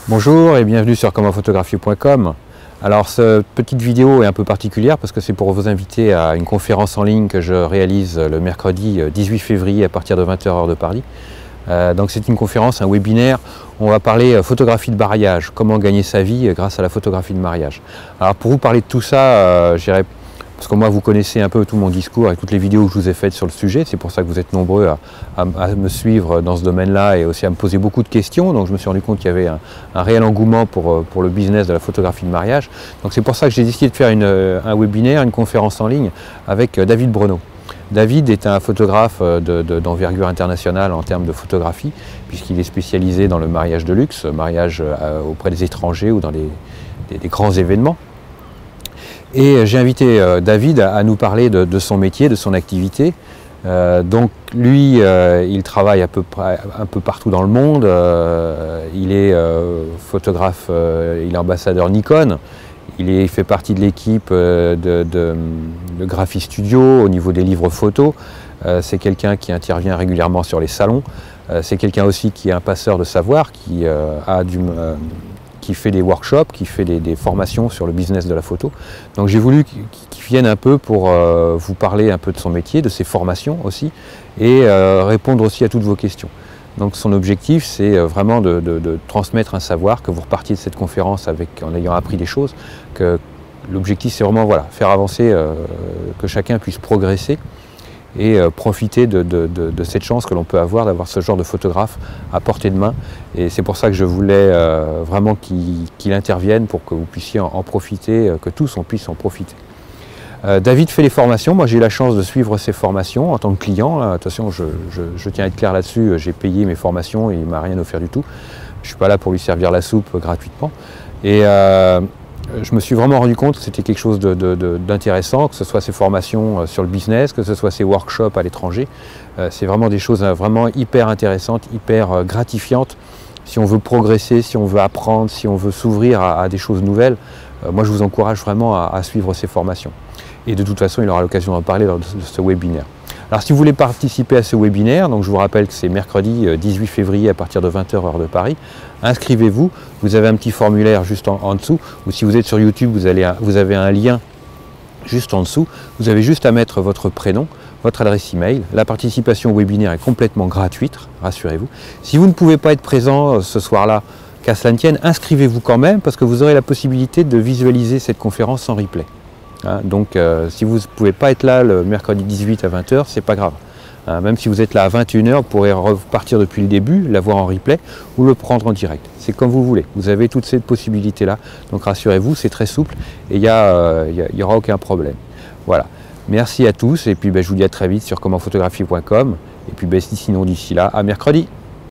Bonjour et bienvenue sur commentphotographie.com. Alors cette petite vidéo est un peu particulière parce que c'est pour vous inviter à une conférence en ligne que je réalise le mercredi 18 février à partir de 20h heure de Paris. Donc c'est une conférence, un webinaire, on va parler photographie de mariage, comment gagner sa vie grâce à la photographie de mariage. Alors pour vous parler de tout ça, j'irai, parce que moi vous connaissez un peu tout mon discours et toutes les vidéos que je vous ai faites sur le sujet, c'est pour ça que vous êtes nombreux à me suivre dans ce domaine-là et aussi à me poser beaucoup de questions. Donc je me suis rendu compte qu'il y avait un réel engouement pour le business de la photographie de mariage. Donc c'est pour ça que j'ai décidé de faire un webinaire, une conférence en ligne avec David Breneau. David est un photographe d'envergure internationale en termes de photographie, puisqu'il est spécialisé dans le mariage de luxe, mariage auprès des étrangers ou dans des grands événements. Et j'ai invité David à nous parler de son métier, de son activité. Donc lui, il travaille à peu près un peu partout dans le monde. Il est photographe, il est ambassadeur Nikon. Il fait partie de l'équipe de Graphie Studio au niveau des livres photos. C'est quelqu'un qui intervient régulièrement sur les salons. C'est quelqu'un aussi qui est un passeur de savoir, qui fait des workshops, qui fait des formations sur le business de la photo. Donc j'ai voulu qu'il vienne un peu pour vous parler un peu de son métier, de ses formations aussi, et répondre aussi à toutes vos questions. Donc son objectif, c'est vraiment de transmettre un savoir, que vous repartiez de cette conférence en ayant appris des choses, que l'objectif c'est vraiment voilà, faire avancer, que chacun puisse progresser et profiter de cette chance que l'on peut avoir d'avoir ce genre de photographe à portée de main. Et c'est pour ça que je voulais vraiment qu'il intervienne pour que vous puissiez en profiter, que tous on puisse en profiter. David fait les formations, moi j'ai eu la chance de suivre ses formations en tant que client. Attention, je tiens à être clair là-dessus, j'ai payé mes formations et il ne m'a rien offert du tout. Je ne suis pas là pour lui servir la soupe gratuitement. Et je me suis vraiment rendu compte que c'était quelque chose d'intéressant, que ce soit ses formations sur le business, que ce soit ses workshops à l'étranger. C'est vraiment des choses vraiment hyper intéressantes, hyper gratifiantes. Si on veut progresser, si on veut apprendre, si on veut s'ouvrir à des choses nouvelles, moi je vous encourage vraiment à suivre ces formations. Et de toute façon, il aura l'occasion d'en parler lors de ce webinaire. Alors si vous voulez participer à ce webinaire, donc je vous rappelle que c'est mercredi 18 février à partir de 20h heure de Paris, inscrivez-vous, vous avez un petit formulaire juste en dessous, ou si vous êtes sur YouTube, vous avez un lien juste en dessous, vous avez juste à mettre votre prénom, votre adresse email. La participation au webinaire est complètement gratuite, rassurez-vous. Si vous ne pouvez pas être présent ce soir-là, qu'à cela ne tienne, inscrivez-vous quand même parce que vous aurez la possibilité de visualiser cette conférence en replay. Donc si vous ne pouvez pas être là le mercredi 18 à 20h, c'est pas grave. Même si vous êtes là à 21h, vous pourrez repartir depuis le début, la voir en replay ou le prendre en direct. C'est comme vous voulez. Vous avez toutes ces possibilités-là. Donc rassurez-vous, c'est très souple et il n'y aura aucun problème. Voilà. Merci à tous et puis je vous dis à très vite sur commentphotographie.com et puis sinon d'ici là, à mercredi.